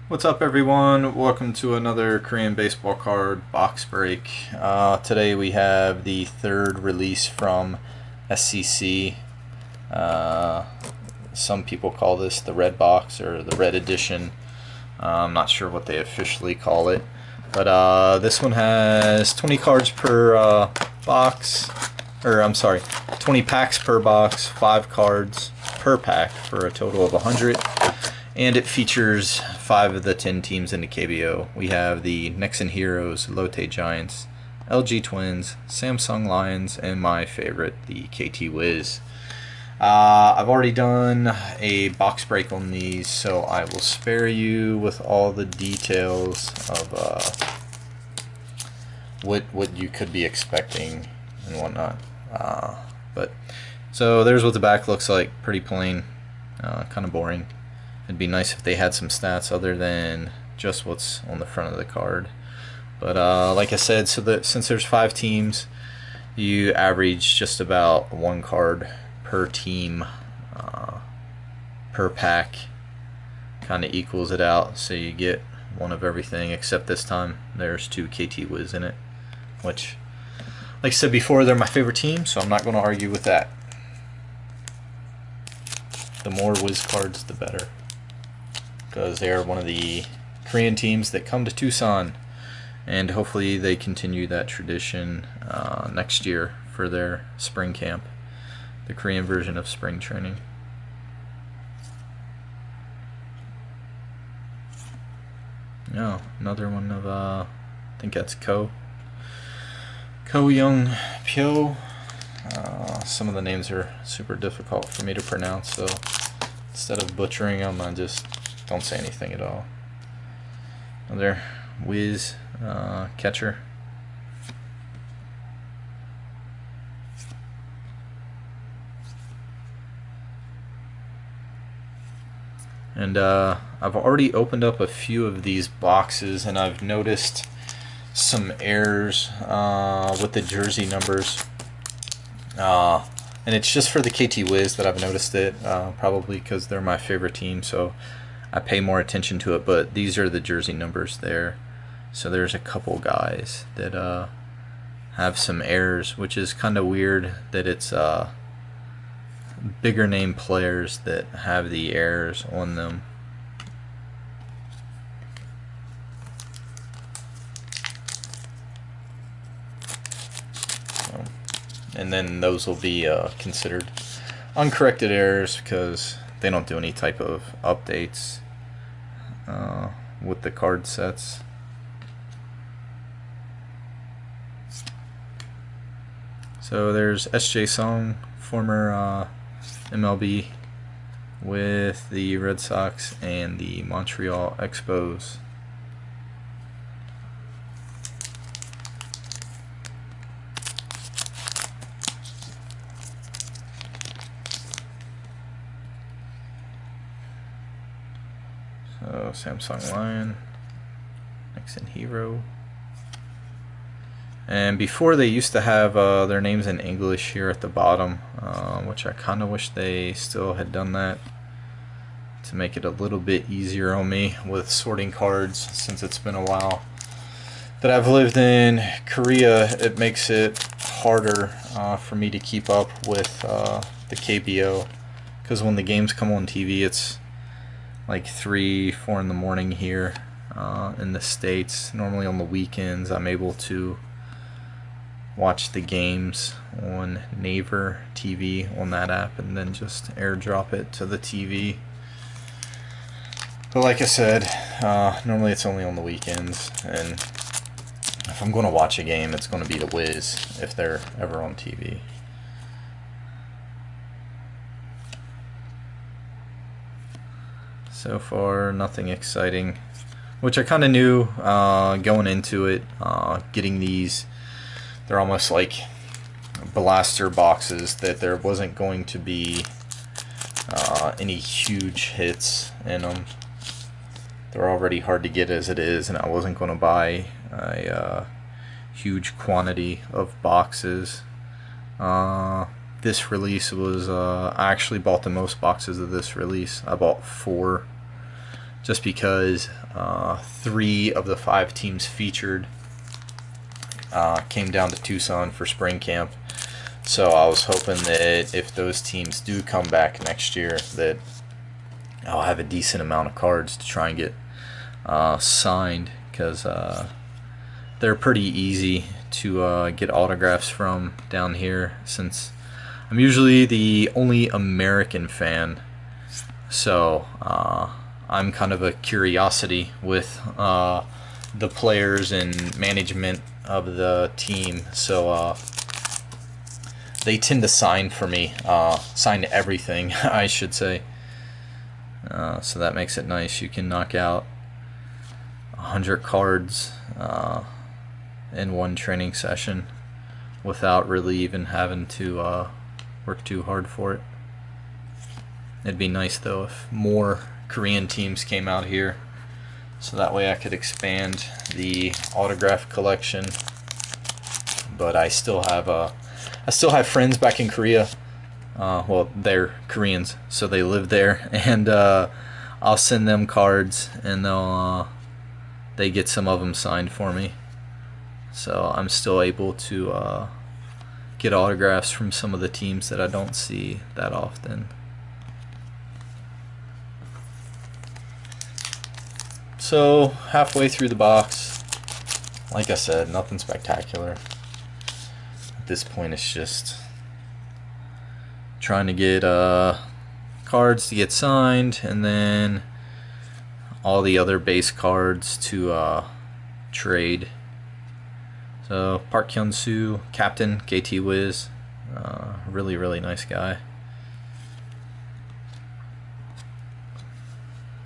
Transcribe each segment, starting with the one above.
What's up, everyone? Welcome to another Korean baseball card box break. Today we have the third release from SCC. Uh, some people call this the red box or the red edition. I'm not sure what they officially call it. But this one has 20 cards per box. Or, I'm sorry, 20 packs per box, 5 cards per pack for a total of 100. And it features 5 of the 10 teams in the KBO. We have the Nexen Heroes, Lotte Giants, LG Twins, Samsung Lions, and my favorite, the KT Wiz. I've already done a box break on these, so I will spare you with all the details of what you could be expecting and whatnot. But so there's what the back looks like. Pretty plain, kind of boring. It'd be nice if they had some stats other than just what's on the front of the card. But like I said, since there's 5 teams, you average just about 1 card per team per pack. Kind of equals it out, so you get one of everything, except this time there's 2 KT Wiz in it, which, like I said before, they're my favorite team, so I'm not going to argue with that. The more Wiz cards, the better, because they are one of the Korean teams that come to Tucson, and hopefully they continue that tradition next year for their spring camp, the Korean version of spring training. No, another one of I think that's Ko Young Pyo. Some of the names are super difficult for me to pronounce, so instead of butchering them, I just don't say anything at all. Another Wiz catcher. And I've already opened up a few of these boxes, and I've noticed some errors with the jersey numbers. And it's just for the KT Wiz that I've noticed it, probably because they're my favorite team, so I pay more attention to it. But these are the jersey numbers there. So there's a couple guys that have some errors, which is kind of weird that it's bigger name players that have the errors on them. And then those will be considered uncorrected errors because they don't do any type of updates with the card sets. So there's SJ Song, former MLB with the Red Sox and the Montreal Expos. So Samsung Lion, Nexen Hero. And before they used to have their names in English here at the bottom, which I kind of wish they still had done that to make it a little bit easier on me with sorting cards, since it's been a while that I've lived in Korea. It makes it harder for me to keep up with the KBO, because when the games come on TV, it's like 3, 4 in the morning here in the States. Normally on the weekends I'm able to watch the games on Naver TV on that app and then just airdrop it to the TV. But like I said, normally it's only on the weekends, and if I'm going to watch a game, it's going to be the Wiz if they're ever on TV. So far, nothing exciting, which I kind of knew going into it. Getting these, they're almost like blaster boxes, that there wasn't going to be any huge hits in them. They're already hard to get as it is, and I wasn't going to buy a huge quantity of boxes. This release was, I actually bought the most boxes of this release. I bought 4 just because 3 of the 5 teams featured came down to Tucson for spring camp. So I was hoping that if those teams do come back next year, that I'll have a decent amount of cards to try and get signed, because they're pretty easy to get autographs from down here, since I'm usually the only American fan. So I'm kind of a curiosity with the players and management of the team. So they tend to sign for me, sign everything, I should say. So that makes it nice. You can knock out 100 cards in one training session without really even having to work too hard for it. It'd be nice though if more Korean teams came out here, so that way I could expand the autograph collection. But I still have friends back in Korea. Well, they're Koreans, so they live there, and I'll send them cards, and they get some of them signed for me. So I'm still able to get autographs from some of the teams that I don't see that often. So halfway through the box, like I said, nothing spectacular. At this point, it's just trying to get cards to get signed, and then all the other base cards to trade. So Park Hyun-soo, captain, KT Wiz, really nice guy.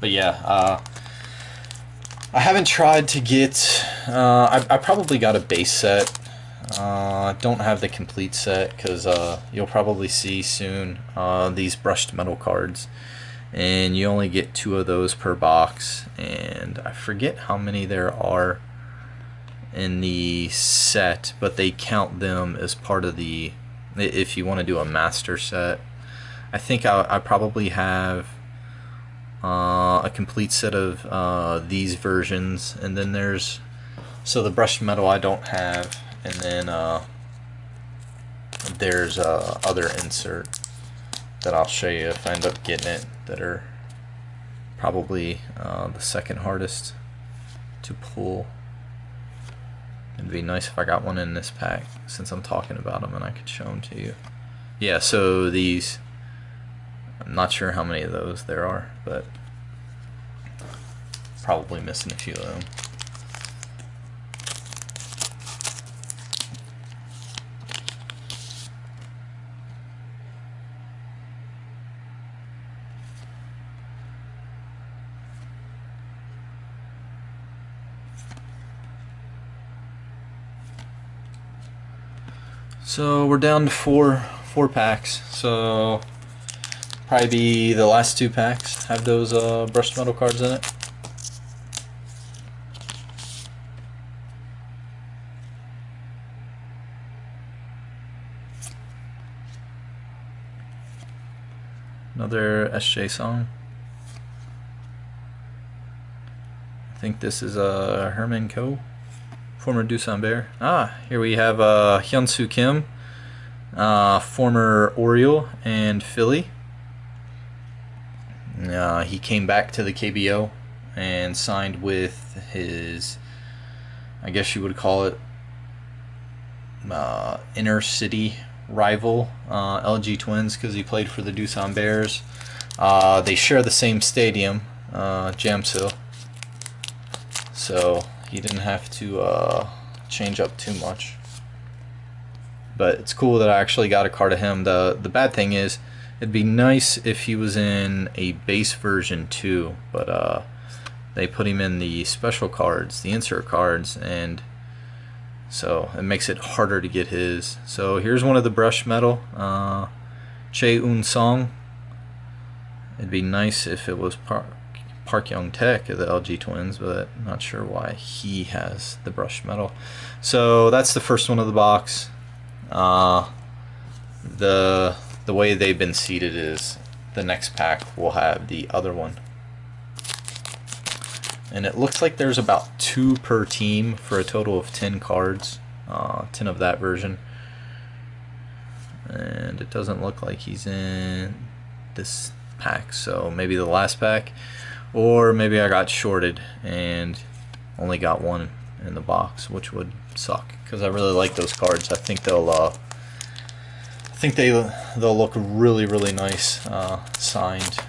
But yeah, I haven't tried to get. I probably got a base set. Don't have the complete set, because you'll probably see soon these brushed metal cards, and you only get 2 of those per box, and I forget how many there are in the set, but they count them as part of the, if you want to do a master set. I think I probably have a complete set of these versions, and then there's, so the brushed metal I don't have, and then there's other insert that I'll show you if I end up getting it, that are probably the second hardest to pull. It'd be nice if I got one in this pack, since I'm talking about them, and I could show them to you. Yeah, so these, I'm not sure how many of those there are, but probably missing a few of them. So we're down to four packs. So probably be the last 2 packs have those brushed metal cards in it. Another SJ song. I think this is Herman Ko, former Doosan Bear. Here we have Hyun-soo Kim, former Oriole and Philly. He came back to the KBO and signed with his, I guess you would call it, inner city rival, LG Twins, because he played for the Doosan Bears. They share the same stadium, Jamsil, so he didn't have to change up too much. But it's cool that I actually got a card of him. The bad thing is, it'd be nice if he was in a base version too, but they put him in the special cards, the insert cards, and so it makes it harder to get his. So here's one of the brushed metal, Chae Un-sung. It'd be nice if it was Park Young-taek of the LG Twins, but not sure why he has the brushed metal. So that's the first one of the box. The way they've been seated is the next pack will have the other one. and it looks like there's about 2 per team for a total of 10 cards, 10 of that version. And it doesn't look like he's in this pack, so maybe the last pack, or maybe I got shorted and only got one in the box, which would suck because I really like those cards. I think they'll look really, really nice signed.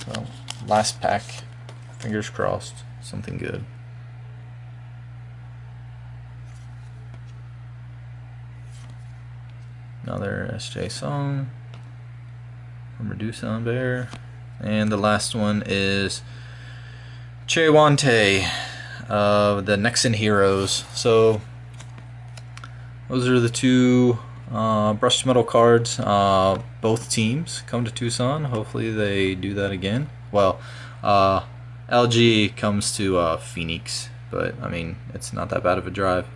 So last pack, fingers crossed, something good. Another SJ Song from Medusa and Bear. And the last one is Chewante of the Nexen Heroes. So those are the 2 brushed metal cards. Both teams come to Tucson. Hopefully they do that again. Well, LG comes to Phoenix, but I mean, it's not that bad of a drive.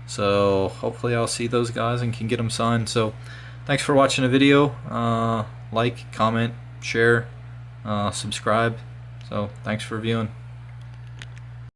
So hopefully I'll see those guys and can get them signed. So thanks for watching the video. Like, comment, share, subscribe. So thanks for viewing.